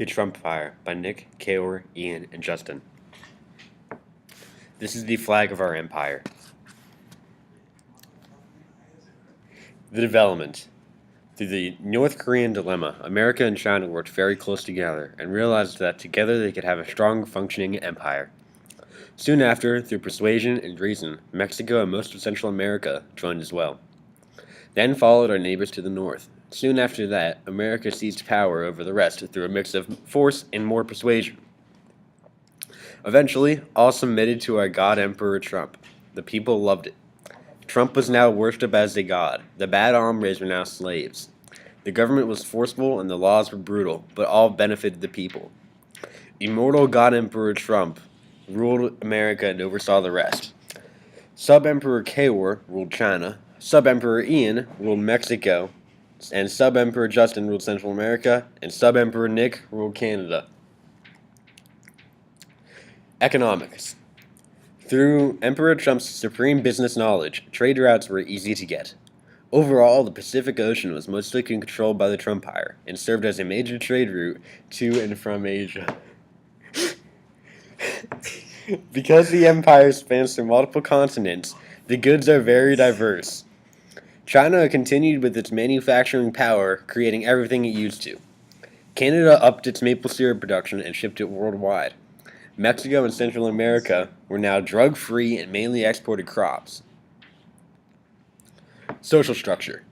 The Trumpire by Nick, Kaor, Ian, and Justin. This is the flag of our empire. The development. Through the North Korean dilemma, America and China worked very close together and realized that together they could have a strong, functioning empire. Soon after, through persuasion and reason, Mexico and most of Central America joined as well. Then followed our neighbors to the north. Soon after that, America seized power over the rest through a mix of force and more persuasion. Eventually, all submitted to our God Emperor Trump. The people loved it. Trump was now worshipped as a god. The bad hombres were now slaves. The government was forceful and the laws were brutal, but all benefited the people. Immortal God Emperor Trump ruled America and oversaw the rest. Sub-Emperor Kaor ruled China. Sub-Emperor Ian ruled Mexico. And Sub-Emperor Justin ruled Central America. And Sub-Emperor Nick ruled Canada. Economics. Through Emperor Trump's supreme business knowledge, trade routes were easy to get. Overall, the Pacific Ocean was mostly controlled by the Trumpire and served as a major trade route to and from Asia. Because the empire spans through multiple continents, the goods are very diverse. China continued with its manufacturing power, creating everything it used to. Canada upped its maple syrup production and shipped it worldwide. Mexico and Central America were now drug-free and mainly exported crops. Social structure.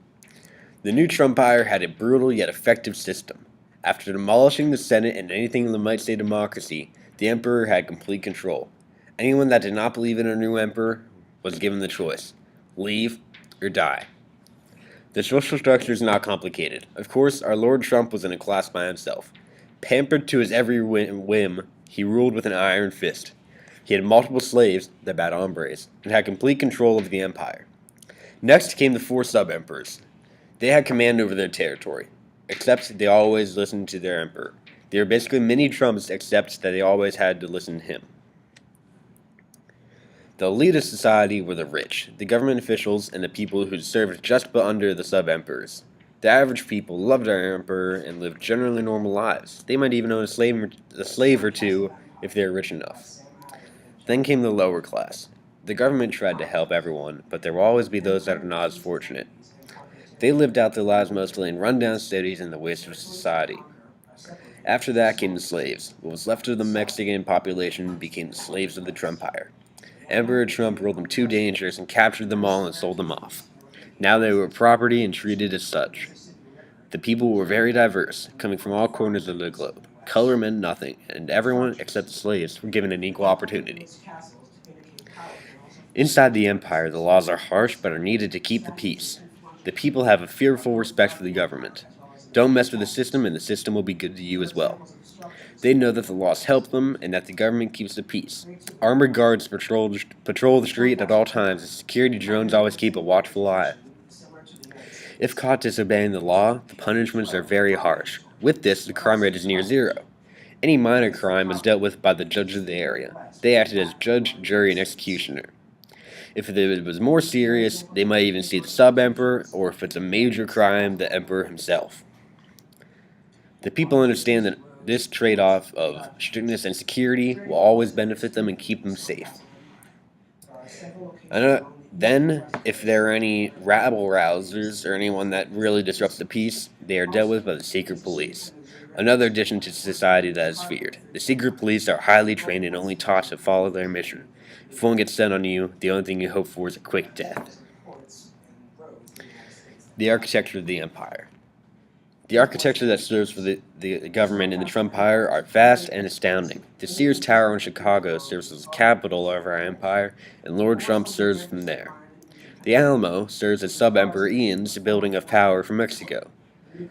The new Trumpire had a brutal yet effective system. After demolishing the Senate and anything that might say democracy, the emperor had complete control. Anyone that did not believe in a new emperor was given the choice: leave or die. The social structure is not complicated. Of course, our Lord Trump was in a class by himself. Pampered to his every whim, he ruled with an iron fist. He had multiple slaves, the bad hombres, and had complete control of the empire. Next came the four sub-emperors. They had command over their territory, except they always listened to their emperor. They were basically mini Trumps, except that they always had to listen to him. The elite of society were the rich, the government officials, and the people who served just under the sub-emperors. The average people loved our emperor and lived generally normal lives. They might even own a slave or two if they were rich enough. Then came the lower class. The government tried to help everyone, but there will always be those that are not as fortunate. They lived out their lives mostly in rundown cities and the waste of society. After that came the slaves. What was left of the Mexican population became the slaves of the Trumpire. Emperor Trump ruled them too dangerous and captured them all and sold them off. Now they were property and treated as such. The people were very diverse, coming from all corners of the globe. Color meant nothing, and everyone except the slaves were given an equal opportunity. Inside the empire, the laws are harsh but are needed to keep the peace. The people have a fearful respect for the government. Don't mess with the system, and the system will be good to you as well. They know that the laws help them and that the government keeps the peace. Armored guards patrol the street at all times, and security drones always keep a watchful eye. If caught disobeying the law, the punishments are very harsh. With this, the crime rate is near zero. Any minor crime is dealt with by the judge of the area. They acted as judge, jury, and executioner. If it was more serious, they might even see the sub-emperor, or if it's a major crime, the emperor himself. The people understand that this trade-off of strictness and security will always benefit them and keep them safe. Then, if there are any rabble-rousers or anyone that really disrupts the peace, they are dealt with by the secret police. Another addition to society that is feared. The secret police are highly trained and only taught to follow their mission. If one gets sent on you, the only thing you hope for is a quick death. The architecture of the empire. The architecture that serves for the government in the Trumpire are vast and astounding. The Sears Tower in Chicago serves as the capital of our empire, and Lord Trump serves from there. The Alamo serves as Sub-Emperor Ian's building of power for Mexico.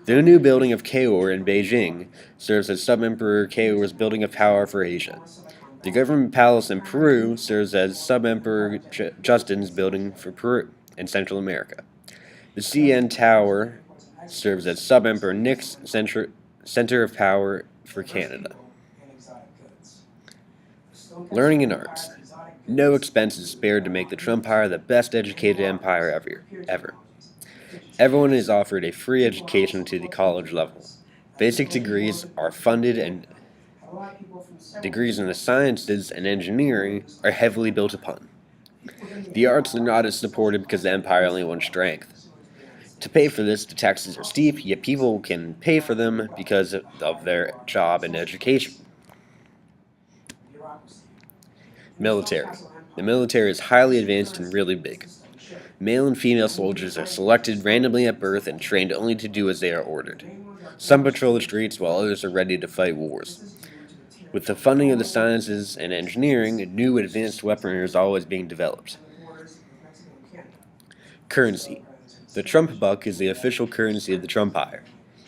The new building of Kaor in Beijing serves as Sub-Emperor Kaor's building of power for Asia. The government palace in Peru serves as Sub-Emperor Justin's building for Peru and Central America. The CN Tower serves as Sub-Emperor Nick's center of power for Canada. Learning and arts. No expense is spared to make the Trumpire the best educated empire ever. Everyone is offered a free education to the college level. Basic degrees are funded, and degrees in the sciences and engineering are heavily built upon. The arts are not as supported because the empire only wants strength. To pay for this, the taxes are steep, yet people can pay for them because of their job and education. Military. The military is highly advanced and really big. Male and female soldiers are selected randomly at birth and trained only to do as they are ordered. Some patrol the streets while others are ready to fight wars. With the funding of the sciences and engineering, new advanced weaponry is always being developed. Currency. The Trump buck is the official currency of the Trumpire.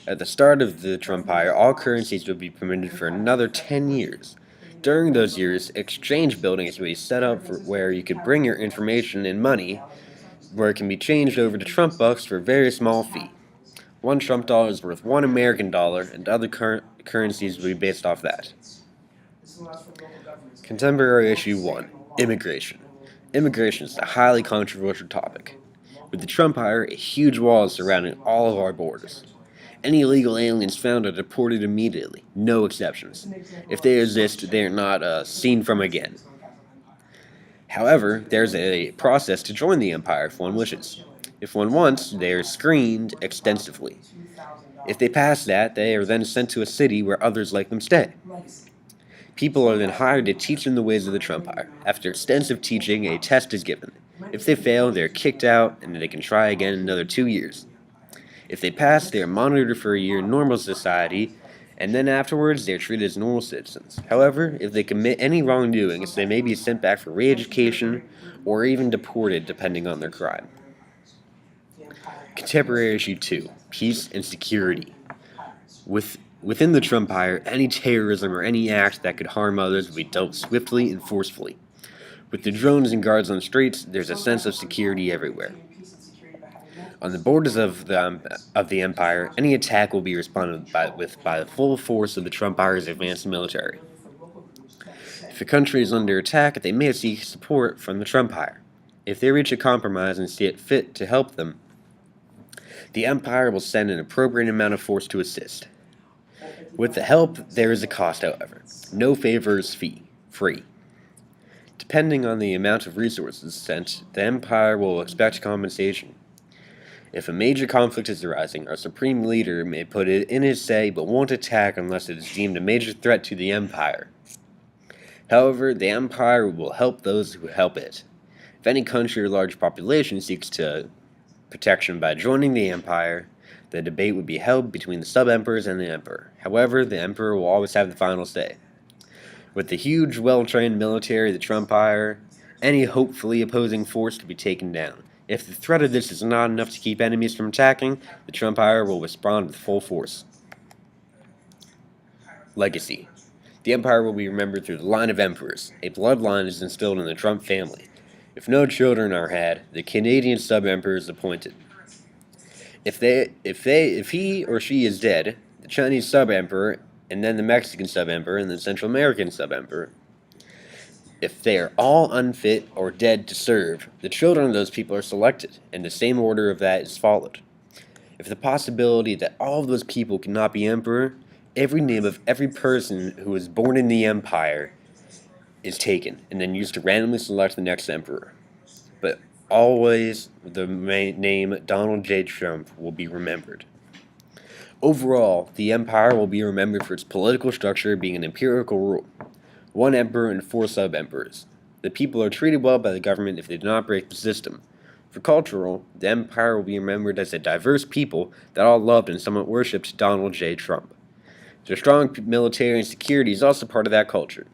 At the start of the Trumpire, all currencies would be permitted for another 10 years. During those years, exchange buildings would be set up where you could bring your information and money, where it can be changed over to Trump bucks for a very small fee. One Trump dollar is worth one American dollar, and other currencies will be based off that. Contemporary Issue 1. Immigration. Immigration is a highly controversial topic. With the Trumpire, a huge wall is surrounding all of our borders. Any illegal aliens found are deported immediately, no exceptions. If they exist, they are not seen from again. However, there's a process to join the Empire if one wishes. If one wants, they are screened extensively. If they pass that, they are then sent to a city where others like them stay. People are then hired to teach them the ways of the Trumpire. After extensive teaching, a test is given. If they fail, they are kicked out, and they can try again in another 2 years. If they pass, they are monitored for a year in normal society, and then afterwards they are treated as normal citizens. However, if they commit any wrongdoings, they may be sent back for re-education, or even deported depending on their crime. Contemporary Issue 2. Peace and Security. Within the Trumpire, any terrorism or any act that could harm others will be dealt swiftly and forcefully. With the drones and guards on the streets, there's a sense of security everywhere. On the borders of the Empire, any attack will be responded by the full force of the Trumpire's advanced military. If a country is under attack, they may seek support from the Trumpire. If they reach a compromise and see it fit to help them, the Empire will send an appropriate amount of force to assist. With the help, there is a cost, however. No favor is free. Depending on the amount of resources sent, the Empire will expect compensation. If a major conflict is arising, our supreme leader may put it in his say but won't attack unless it is deemed a major threat to the Empire. However, the Empire will help those who help it. If any country or large population seeks protection by joining the Empire, the debate would be held between the sub-emperors and the Emperor. However, the Emperor will always have the final say. With the huge, well-trained military of the Trumpire, any hopefully opposing force to be taken down. If the threat of this is not enough to keep enemies from attacking, the Trumpire will respond with full force. Legacy. The Empire will be remembered through the line of emperors. A bloodline is instilled in the Trump family. If no children are had, the Canadian sub-emperor is appointed. If he or she is dead, the Chinese sub-emperor, and then the Mexican sub-emperor, and the Central American sub-emperor. If they are all unfit or dead to serve, the children of those people are selected, and the same order of that is followed. If the possibility that all of those people cannot be emperor, every name of every person who was born in the empire is taken, and then used to randomly select the next emperor. But always the name Donald J. Trump will be remembered. Overall, the empire will be remembered for its political structure being an imperial rule. 1 emperor and 4 sub-emperors. The people are treated well by the government if they do not break the system. For cultural, the empire will be remembered as a diverse people that all loved and somewhat worshipped Donald J. Trump. Their strong military and security is also part of that culture.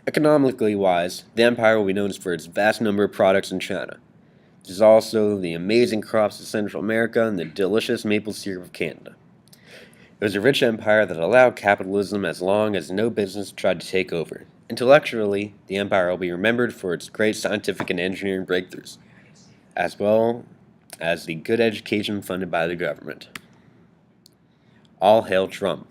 Economically wise, the empire will be known for its vast number of products in China. There's also the amazing crops of Central America and the delicious maple syrup of Canada. It was a rich empire that allowed capitalism as long as no business tried to take over. Intellectually, the empire will be remembered for its great scientific and engineering breakthroughs, as well as the good education funded by the government. All hail Trump.